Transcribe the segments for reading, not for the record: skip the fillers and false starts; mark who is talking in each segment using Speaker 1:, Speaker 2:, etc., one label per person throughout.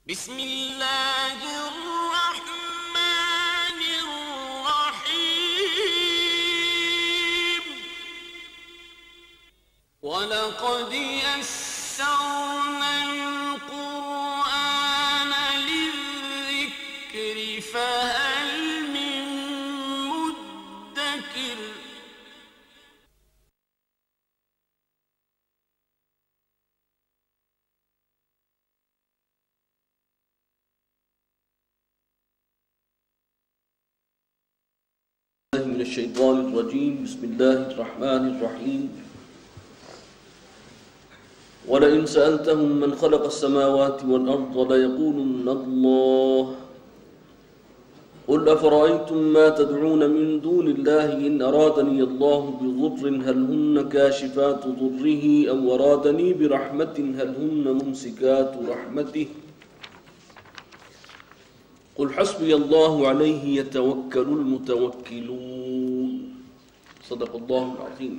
Speaker 1: بسم اللہ الرحمن الرحیم وَلَقَدْ يَسَّرْنَا الْقُرْآنَ لِلذِّكْرِ فَهَلْ مِن مُدَّكِرٍ
Speaker 2: من الشیطان الرجیم بسم اللہ الرحمن الرحیم وَلَئِن سَأَلْتَهُمْ مَنْ خَلَقَ السَّمَاوَاتِ وَالْأَرْضَ لَيَقُولُنَّ اللَّهُ قُلْ أَفَرَأَيْتُمْ مَا تَدْعُونَ مِن دُونِ اللَّهِ إِنْ أَرَادَنِيَ اللَّهُ بِضُرٍّ هَلْ هُنَّ كَاشِفَاتُ ضُرِّهِ أَوْ أَرَادَنِي بِرَحْمَةٍ هَلْ هُنَّ مُمْسِكَاتُ رَحْمَتِهِ قل حسبي الله عليه يتوكل المتوكلون صدق الله العظيم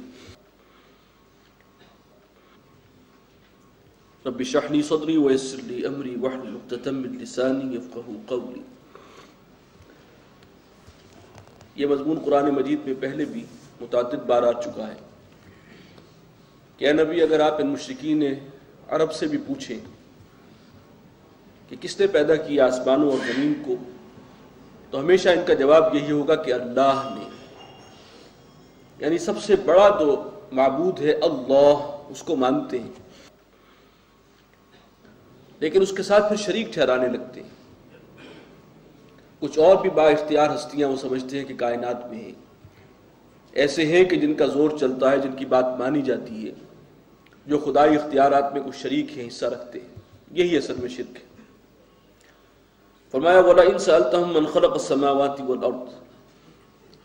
Speaker 2: رب اشرح لي صدري ويسر لي امري واحلل عقدة من لساني يفقهوا قولي. یہ مضمون قرآن مجید میں پہلے بھی متعدد بار آ چکا ہے کہ اے نبی اگر آپ ان مشرکین عرب سے بھی پوچھیں کہ کس نے پیدا کیا آسمانوں اور زمین کو، تو ہمیشہ ان کا جواب یہی ہوگا کہ اللہ نے، یعنی سب سے بڑا جو معبود ہے اللہ، اس کو مانتے ہیں، لیکن اس کے ساتھ پھر شریک ٹھہرانے لگتے ہیں. کچھ اور بھی با اختیار ہستیاں وہ سمجھتے ہیں کہ کائنات میں ہیں، ایسے ہیں کہ جن کا زور چلتا ہے، جن کی بات مانی جاتی ہے، جو خدائی اختیارات میں کچھ شریک ہیں، حصہ رکھتے ہیں. یہی اصل میں شرک ہے. فرمایا وَلَئِن سَأَلْتَهُمْ مَنْ خَلَقَ السَّمَاوَاتِ وَالْأَرْضِ،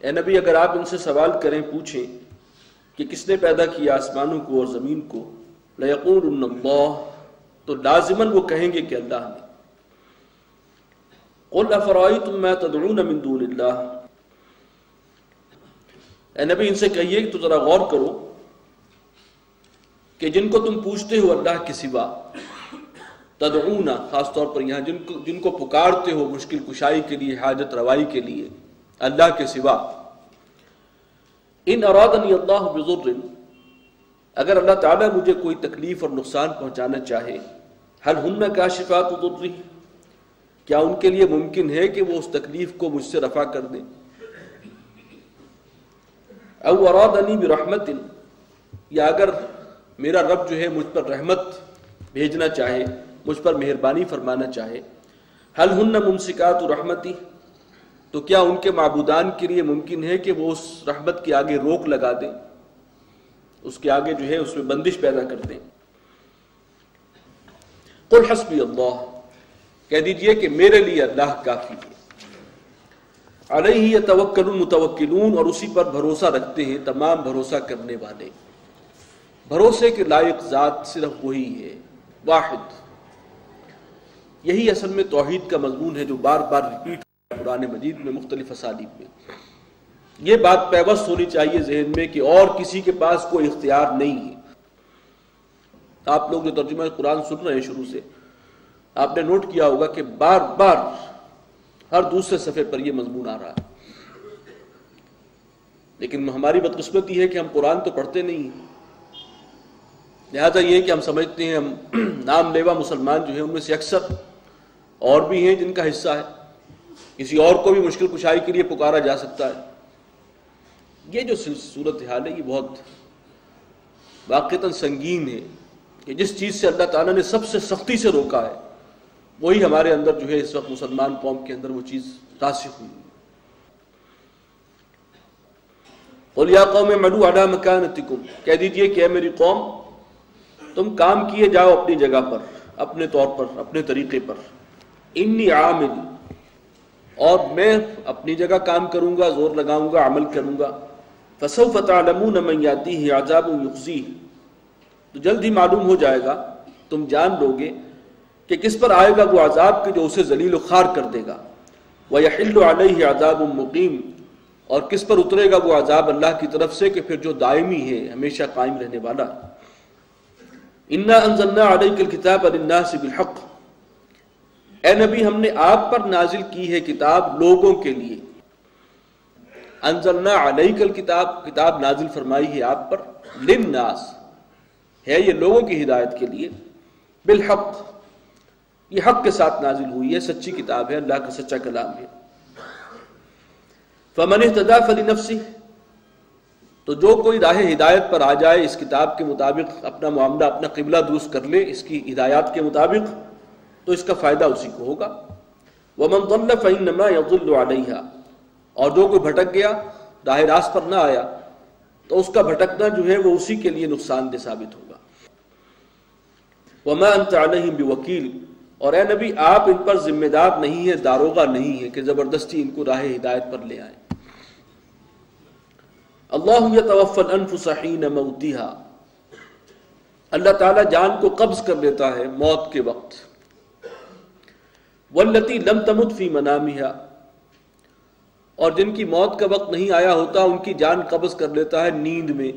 Speaker 2: اے نبی اگر آپ ان سے سوال کریں، پوچھیں کہ کس نے پیدا کیا آسمانوں کو اور زمین کو، لَيَقُولُنَّ اللَّهُ، تو لازماً وہ کہیں گے کہ اللہ نے. قُلْ أَفَرَأَيْتُمْ مَا تَدْعُونَ مِن دُونِ اللَّهِ، اے نبی ان سے کہیے کہ تو ذرا غور کرو کہ جن کو تم پوچھتے ہو اللہ کے سوا، تدعونا خاص طور پر یہاں جن کو پکارتے ہو مشکل کشائی کے لیے، حاجت روائی کے لیے، اللہ کے سوا، ان ارادنی اللہ بضر، اگر اللہ تعالیٰ مجھے کوئی تکلیف اور نقصان پہنچانا چاہے، هل ہن کاشفات ضرہ، کیا ان کے لیے ممکن ہے کہ وہ اس تکلیف کو مجھ سے رفع کر دیں، او ارادنی برحمت، یا اگر میرا رب جو ہے مجھ پر رحمت بھیجنا چاہے، مجھ پر مہربانی فرمانا چاہے، هل ہن ممسکات رحمتی، تو کیا ان کے معبودان کے لیے ممکن ہے کہ وہ اس رحمت کے آگے روک لگا دیں، اس کے آگے جو ہے اس میں بندش پیدا کر دیں. قل حسبی اللہ، کہہ دیجئے کہ میرے لیے اللہ کافی ہے. علیہ یتوکل المتوکلون، اور اسی پر بھروسہ رکھتے ہیں تمام بھروسہ کرنے والے. بھروسے کے لائق ذات صرف وہی ہے، واحد. یہی اصل میں توحید کا مضمون ہے جو بار بار ریپیٹ قرآن مجید میں مختلف اسالیب میں. یہ بات پیوست ہونی چاہیے ذہن میں کہ اور کسی کے پاس کوئی اختیار نہیں ہے. آپ لوگ جو ترجمہ قرآن سن رہے ہیں شروع سے، آپ نے نوٹ کیا ہوگا کہ بار بار ہر دوسرے صفحے پر یہ مضمون آ رہا ہے. لیکن ہماری بدقسمتی ہے کہ ہم قرآن تو پڑھتے نہیں ہیں، لہذا یہ کہ ہم سمجھتے ہیں ہم نام لیوا مسلمان جو ہیں ان میں سے اکثر اور بھی ہیں جن کا حصہ ہے، کسی اور کو بھی مشکل کشائی کے لیے پکارا جا سکتا ہے. یہ جو صورتحال ہے یہ بہت واقعتاً سنگین ہے کہ جس چیز سے اللہ تعالیٰ نے سب سے سختی سے روکا ہے، وہی ہمارے اندر جو ہے اس وقت مسلمان قوم کے اندر وہ چیز راسخ ہوئی ہے. قُلْ يَا قَوْمِ اعْمَلُوا عَلَىٰ مَكَانَتِكُمْ، کہہ دیجئے کہ اے میری قوم تم کام کیے جاؤ اپنی جگہ پر، اپنے طور پر، اپنے طریقے پر. انی عامل، اور میں اپنی جگہ کام کروں گا، زور لگاؤں گا، عمل کروں گا. فسوف تعلمون من یاتیہ عذاب یخزیہ، تو جلد ہی معلوم ہو جائے گا، تم جان لو گے کہ کس پر آئے گا وہ عذاب کہ جو اسے ذلیل و خوار کر دے گا. ویحل علیہ عذاب مقیم، اور کس پر اترے گا وہ عذاب اللہ کی طرف سے کہ پھر جو دائمی ہے، ہمیشہ قائم رہنے والا. اِنَّا أَنزَلْنَا عَلَيْكَ الْكِتَابَ لِلنَّاسِ بِالْحَقِّ، اے نبی ہم نے آپ پر نازل کی ہے کتاب لوگوں کے لیے. انزلنا علیک الکتاب، کتاب نازل فرمائی ہے آپ پر. للناس ہے یہ لوگوں کی ہدایت کے لیے. بالحق یہ حق کے ساتھ نازل ہوئی ہے، سچی کتاب ہے، اللہ کا سچا کلام ہے. فمن اہتدی فلنفسہ، تو جو کوئی راہ ہدایت پر آ جائے اس کتاب کے مطابق، اپنا معاملہ اپنا قبلہ درست کر لے اس کی ہدایات کے مطابق، تو اس کا فائدہ اسی کو ہوگا. ومن ضل فانما يضل علیہا، اور جو کوئی بھٹک گیا راہ راست پر نہ آیا تو اس کا بھٹکنا جو ہے وہ اسی کے لیے نقصان دہ ثابت ہوگا. وما انت علیہم بوکیل، اور اے نبی آپ ان پر ذمہ دار نہیں ہے، داروغہ نہیں ہے کہ زبردستی ان کو راہ ہدایت پر لے آئیں. اللہ یتوفی الانفس حین موتها، اللہ تعالیٰ جان کو قبض کر لیتا ہے موت کے وقت. واللتی لم تمت فی منامها، اور جن کی موت کا وقت نہیں آیا ہوتا ان کی جان قبض کر لیتا ہے نیند میں.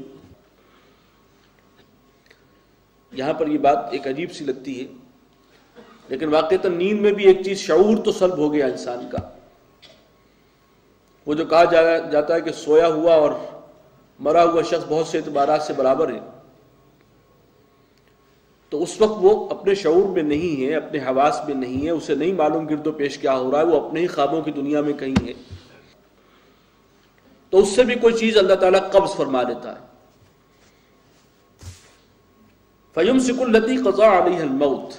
Speaker 2: یہاں پر یہ بات ایک عجیب سی لگتی ہے، لیکن واقعتاً نیند میں بھی ایک چیز شعور تو سلب ہو گیا انسان کا. وہ جو کہا جاتا ہے کہ سویا ہوا اور مرا ہوا شخص بہت سے اعتبارات سے برابر ہے، تو اس وقت وہ اپنے شعور میں نہیں ہے، اپنے حواس میں نہیں ہے، اسے نہیں معلوم گرد و پیش کیا ہو رہا ہے، وہ اپنے ہی خوابوں کی دنیا میں کہیں ہے. تو اس سے بھی کوئی چیز اللہ تعالیٰ قبض فرما لیتا ہے. فَيُمْسِكُ الَّتِي قَضَىٰ عَلَيْهَا الْمَوْتِ،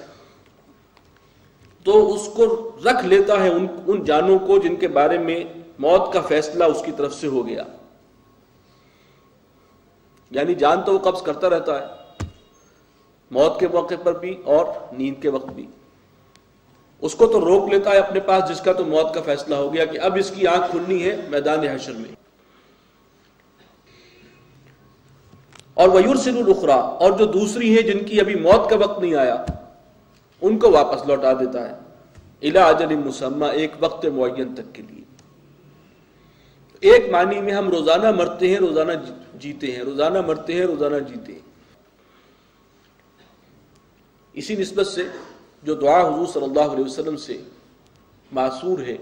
Speaker 2: تو اس کو رکھ لیتا ہے ان جانوں کو جن کے بارے میں موت کا فیصلہ اس کی طرف سے ہو گیا. یعنی جان تو وہ قبض کرتا رہتا ہے موت کے موقع پر بھی اور نیند کے وقت بھی. اس کو تو روک لیتا ہے اپنے پاس جس کا تو موت کا فیصلہ ہو گیا کہ اب اس کی آنکھ کھلنی ہے میدان حشر میں. اور وَيُرْسِلُ الْأُخْرَىٰ، اور جو دوسری ہیں جن کی ابھی موت کا وقت نہیں آیا ان کو واپس لوٹا دیتا ہے. اِلَىٰ أَجَلٍ مُّسَمًّى، ایک وقت معین تک کے لیے. ایک معنی میں ہم روزانہ مرتے ہیں روزانہ جیتے ہیں، روزانہ مرتے ہیں روزانہ جیتے ہیں. اسی نسبت سے جو دعا حضور صلی اللہ علیہ وسلم سے معصور ہے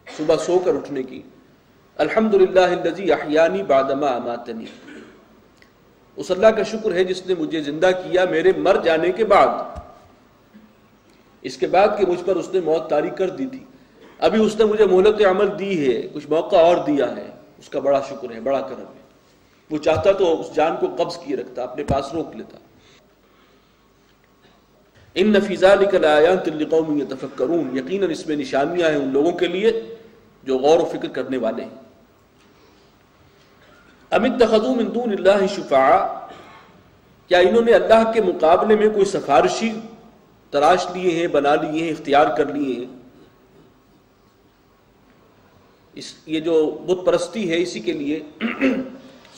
Speaker 2: صبح سو کر اٹھنے کی، الحمدللہ الذی احیانی بعدما اماتنی، اس اللہ کا شکر ہے جس نے مجھے زندہ کیا میرے مر جانے کے بعد. اس کے بعد کہ مجھ پر اس نے موت طاری کر دی تھی، ابھی اس نے مجھے مہلت عمل دی ہے، کچھ موقع اور دیا ہے، اس کا بڑا شکر ہے، بڑا کرم ہے. وہ چاہتا تو اس جان کو قبض کیے رکھتا، اپنے پاس روک لیتا. ان فی ذلک لآیات لقوم یتفکرون، یقیناً اس میں نشانیاں ہیں ان لوگوں کے لیے جو غور و فکر کرنے والے ہیں. ام اتخذوا من دون اللہ شفعاء، کیا انہوں نے اللہ کے مقابلے میں کوئی سفارشی تراش لیے ہیں، بنا لیے ہیں، اختیار کر لیے ہیں. یہ جو بت پرستی ہے اسی کے لیے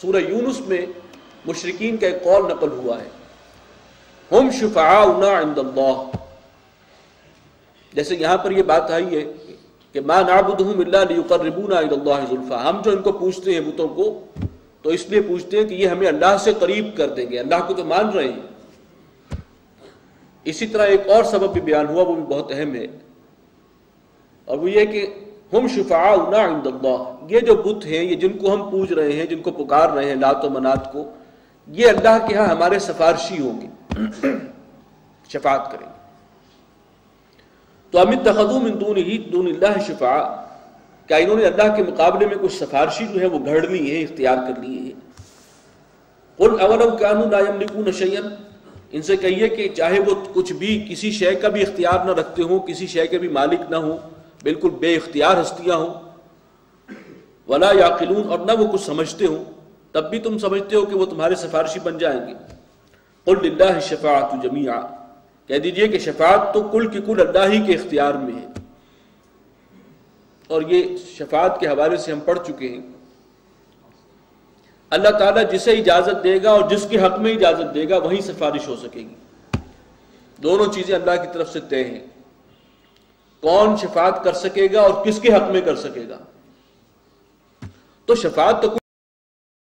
Speaker 2: سورہ یونس میں مشرکین کا ایک قول نقل ہوا ہے، ہم شفعاؤنا عند اللہ. جیسے یہاں پر یہ بات آئی ہے کہ ما نعبدہم الا لیقربونا الی اللہ زلفیٰ، ہم جو ان کو پوچھتے ہیں بتوں کو تو اس لیے پوچھتے ہیں کہ یہ ہمیں اللہ سے قریب کر دیں گے، اللہ کو تو مان رہے ہیں. اسی طرح ایک اور سبب بھی بیان ہوا، وہ بھی بہت اہم ہے، اور وہ یہ کہ ہم شفعاؤنا عند اللہ، یہ جو بت ہیں، یہ جن کو ہم پوج رہے ہیں، جن کو پکار رہے ہیں لات و منات کو، یہ اللہ کے ہاں ہمارے سفارشی ہوں گے، شفاعت کریں گے. تو ام اتخذوا من دون اللہ شفعاء، کیا انہوں نے اللہ کے مقابلے میں کچھ سفارشی جو ہے وہ گھڑ لی ہیں، اختیار کر لیے ہیں. قل اولو كانوا لا يملكون شيئا، ان سے کہیے کہ چاہے وہ کچھ بھی کسی شے کا بھی اختیار نہ رکھتے ہوں، کسی شے کے بھی مالک نہ ہوں، بالکل بے اختیار ہستیاں ہوں. ولا یعقلون، اور نہ وہ کچھ سمجھتے ہوں، تب بھی تم سمجھتے ہو کہ وہ تمہارے سفارشی بن جائیں گے. قل للہ الشفاعۃ جمیعا، کہہ دیجئے کہ شفاعت تو کل کی کل اللہ ہی کے اختیار میں ہے. اور یہ شفاعت کے حوالے سے ہم پڑھ چکے ہیں، اللہ تعالیٰ جسے اجازت دے گا اور جس کے حق میں اجازت دے گا وہیں سفارش ہو سکے گی. دونوں چیزیں اللہ کی طرف سے طے ہیں، کون شفاعت کر سکے گا اور کس کے حق میں کر سکے گا. تو شفاعت تو